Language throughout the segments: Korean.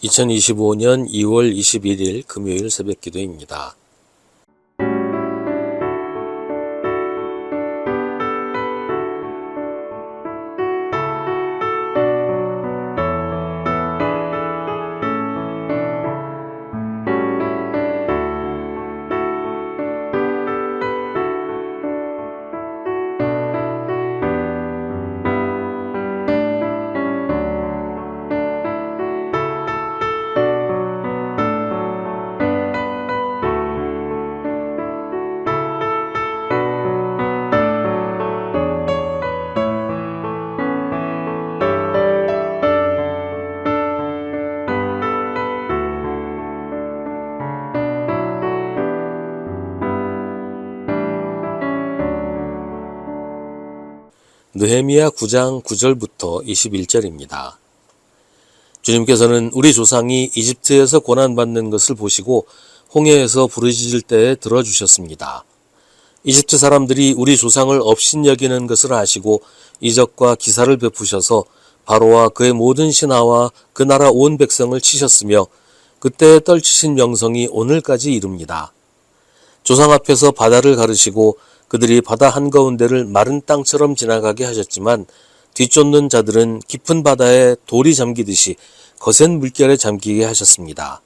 2025년 2월 21일 금요일 새벽 기도입니다. 느헤미야 9장 9절부터 21절입니다. 주님께서는 우리 조상이 이집트에서 고난받는 것을 보시고 홍해에서 부르짖을 때에 들어주셨습니다. 이집트 사람들이 우리 조상을 업신여기는 것을 아시고 이적과 기사를 베푸셔서 바로와 그의 모든 신하와 그 나라 온 백성을 치셨으며 그때에 떨치신 명성이 오늘까지 이릅니다. 조상 앞에서 바다를 가르시고 그들이 바다 한가운데를 마른 땅처럼 지나가게 하셨지만 뒤쫓는 자들은 깊은 바다에 돌이 잠기듯이 거센 물결에 잠기게 하셨습니다.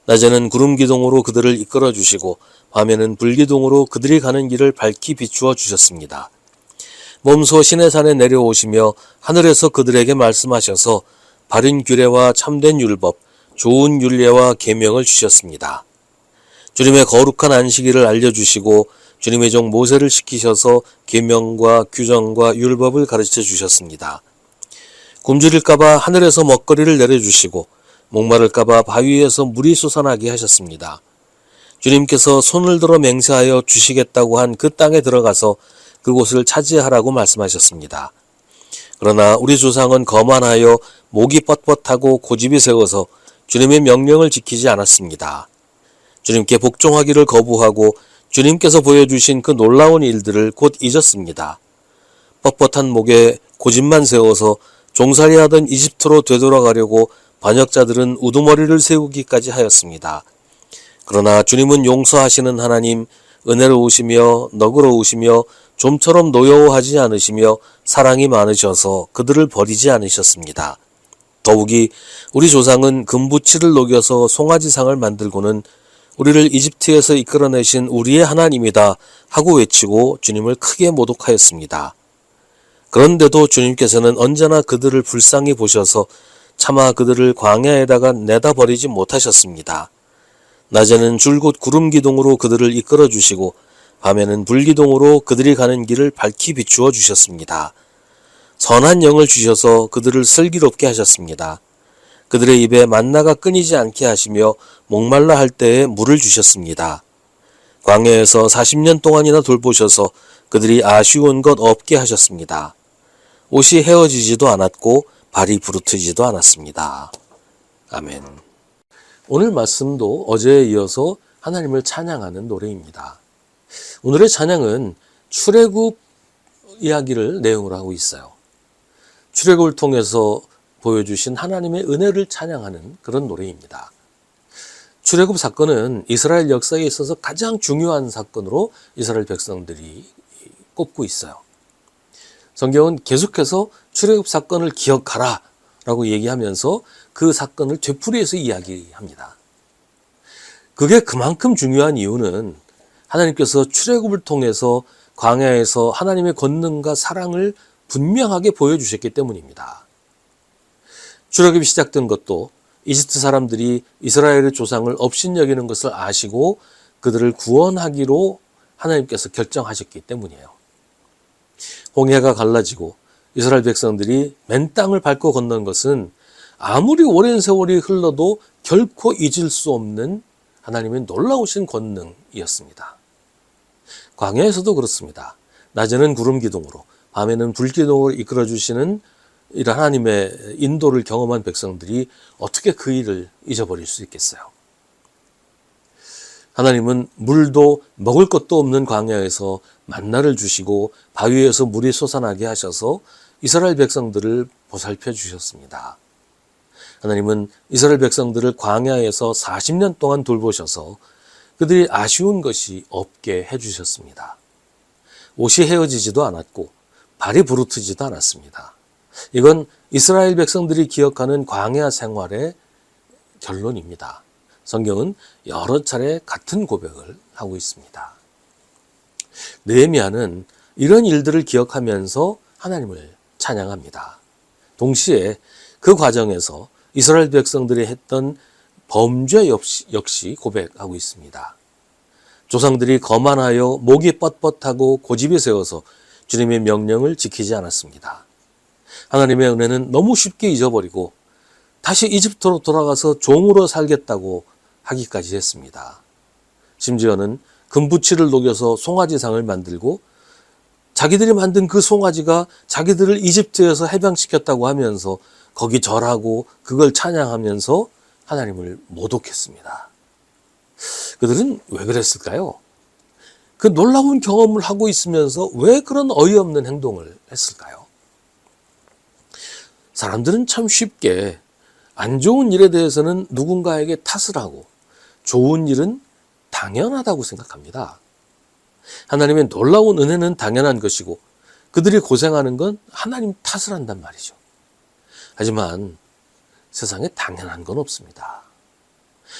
낮에는 구름 기둥으로 그들을 이끌어 주시고 밤에는 불기둥으로 그들이 가는 길을 밝히 비추어 주셨습니다. 몸소 시내산에 내려오시며 하늘에서 그들에게 말씀하셔서 바른 규례와 참된 율법, 좋은 율례와 계명을 주셨습니다. 주님의 거룩한 안식일을 알려주시고 주님의 종 모세를 시키셔서 계명과 규정과 율법을 가르쳐 주셨습니다. 굶주릴까봐 하늘에서 먹거리를 내려주시고 목마를까봐 바위에서 물이 솟아나게 하셨습니다. 주님께서 손을 들어 맹세하여 주시겠다고 한 그 땅에 들어가서 그곳을 차지하라고 말씀하셨습니다. 그러나 우리 조상은 거만하여 목이 뻣뻣하고 고집이 세워서 주님의 명령을 지키지 않았습니다. 주님께 복종하기를 거부하고 주님께서 보여주신 그 놀라운 일들을 곧 잊었습니다. 뻣뻣한 목에 고집만 세워서 종살이하던 이집트로 되돌아가려고 반역자들은 우두머리를 세우기까지 하였습니다. 그러나 주님은 용서하시는 하나님, 은혜로우시며 너그러우시며 좀처럼 노여워하지 않으시며 사랑이 많으셔서 그들을 버리지 않으셨습니다. 더욱이 우리 조상은 금부치를 녹여서 송아지상을 만들고는 우리를 이집트에서 이끌어내신 우리의 하나님이다 하고 외치고 주님을 크게 모독하였습니다. 그런데도 주님께서는 언제나 그들을 불쌍히 보셔서 차마 그들을 광야에다가 내다 버리지 못하셨습니다. 낮에는 줄곧 구름 기둥으로 그들을 이끌어 주시고 밤에는 불기둥으로 그들이 가는 길을 밝히 비추어 주셨습니다. 선한 영을 주셔서 그들을 슬기롭게 하셨습니다. 그들의 입에 만나가 끊이지 않게 하시며 목말라 할 때에 물을 주셨습니다. 광야에서 40년 동안이나 돌보셔서 그들이 아쉬운 것 없게 하셨습니다. 옷이 헤어지지도 않았고 발이 부르트지도 않았습니다. 아멘. 오늘 말씀도 어제에 이어서 하나님을 찬양하는 노래입니다. 오늘의 찬양은 출애굽 이야기를 내용으로 하고 있어요. 출애굽을 통해서 보여주신 하나님의 은혜를 찬양하는 그런 노래입니다. 출애굽 사건은 이스라엘 역사에 있어서 가장 중요한 사건으로 이스라엘 백성들이 꼽고 있어요. 성경은 계속해서 출애굽 사건을 기억하라 라고 얘기하면서 그 사건을 되풀이해서 이야기합니다. 그게 그만큼 중요한 이유는 하나님께서 출애굽을 통해서 광야에서 하나님의 권능과 사랑을 분명하게 보여주셨기 때문입니다. 출애굽이 시작된 것도 이집트 사람들이 이스라엘의 조상을 업신여기는 것을 아시고 그들을 구원하기로 하나님께서 결정하셨기 때문이에요. 홍해가 갈라지고 이스라엘 백성들이 맨 땅을 밟고 건넌 것은 아무리 오랜 세월이 흘러도 결코 잊을 수 없는 하나님의 놀라우신 권능이었습니다. 광야에서도 그렇습니다. 낮에는 구름 기둥으로 밤에는 불 기둥으로 이끌어주시는 이런 하나님의 인도를 경험한 백성들이 어떻게 그 일을 잊어버릴 수 있겠어요? 하나님은 물도 먹을 것도 없는 광야에서 만나를 주시고 바위에서 물이 솟아나게 하셔서 이스라엘 백성들을 보살펴 주셨습니다. 하나님은 이스라엘 백성들을 광야에서 40년 동안 돌보셔서 그들이 아쉬운 것이 없게 해주셨습니다. 옷이 헤어지지도 않았고 발이 부르트지도 않았습니다. 이건 이스라엘 백성들이 기억하는 광야 생활의 결론입니다. 성경은 여러 차례 같은 고백을 하고 있습니다. 느헤미야는 이런 일들을 기억하면서 하나님을 찬양합니다. 동시에 그 과정에서 이스라엘 백성들이 했던 범죄 역시 고백하고 있습니다. 조상들이 거만하여 목이 뻣뻣하고 고집이 세워서 주님의 명령을 지키지 않았습니다. 하나님의 은혜는 너무 쉽게 잊어버리고 다시 이집트로 돌아가서 종으로 살겠다고 하기까지 했습니다. 심지어는 금부치를 녹여서 송아지상을 만들고 자기들이 만든 그 송아지가 자기들을 이집트에서 해방시켰다고 하면서 거기 절하고 그걸 찬양하면서 하나님을 모독했습니다. 그들은 왜 그랬을까요? 그 놀라운 경험을 하고 있으면서 왜 그런 어이없는 행동을 했을까요? 사람들은 참 쉽게 안 좋은 일에 대해서는 누군가에게 탓을 하고 좋은 일은 당연하다고 생각합니다. 하나님의 놀라운 은혜는 당연한 것이고 그들이 고생하는 건 하나님 탓을 한단 말이죠. 하지만 세상에 당연한 건 없습니다.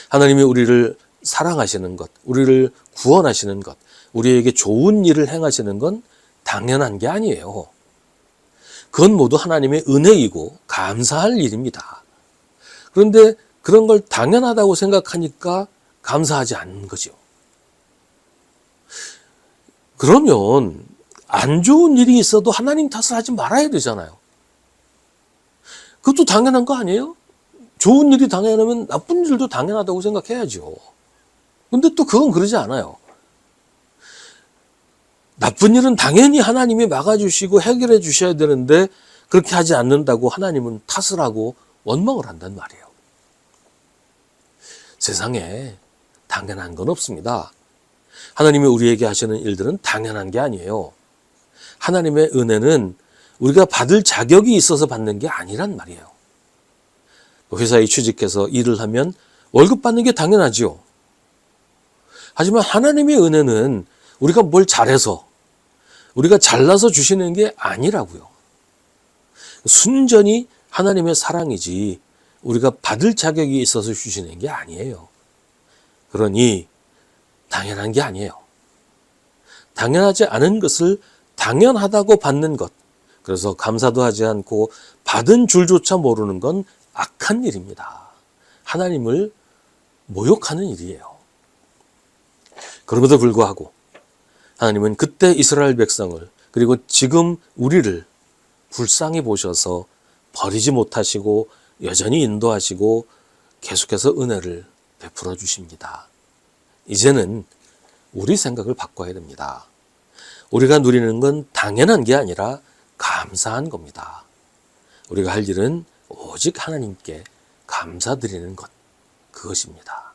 하나님이 우리를 사랑하시는 것, 우리를 구원하시는 것, 우리에게 좋은 일을 행하시는 건 당연한 게 아니에요. 그건 모두 하나님의 은혜이고 감사할 일입니다. 그런데 그런 걸 당연하다고 생각하니까 감사하지 않는 거죠. 그러면 안 좋은 일이 있어도 하나님 탓을 하지 말아야 되잖아요. 그것도 당연한 거 아니에요? 좋은 일이 당연하면 나쁜 일도 당연하다고 생각해야죠. 근데 또 그건 그러지 않아요. 나쁜 일은 당연히 하나님이 막아주시고 해결해 주셔야 되는데 그렇게 하지 않는다고 하나님은 탓을 하고 원망을 한단 말이에요. 세상에 당연한 건 없습니다. 하나님이 우리에게 하시는 일들은 당연한 게 아니에요. 하나님의 은혜는 우리가 받을 자격이 있어서 받는 게 아니란 말이에요. 회사에 취직해서 일을 하면 월급 받는 게 당연하지요. 하지만 하나님의 은혜는 우리가 뭘 잘해서 우리가 잘나서 주시는 게 아니라고요. 순전히 하나님의 사랑이지 우리가 받을 자격이 있어서 주시는 게 아니에요. 그러니 당연한 게 아니에요. 당연하지 않은 것을 당연하다고 받는 것, 그래서 감사도 하지 않고 받은 줄조차 모르는 건 악한 일입니다. 하나님을 모욕하는 일이에요. 그럼에도 불구하고 하나님은 그때 이스라엘 백성을 그리고 지금 우리를 불쌍히 보셔서 버리지 못하시고 여전히 인도하시고 계속해서 은혜를 베풀어 주십니다. 이제는 우리 생각을 바꿔야 됩니다. 우리가 누리는 건 당연한 게 아니라 감사한 겁니다. 우리가 할 일은 오직 하나님께 감사드리는 것, 그것입니다.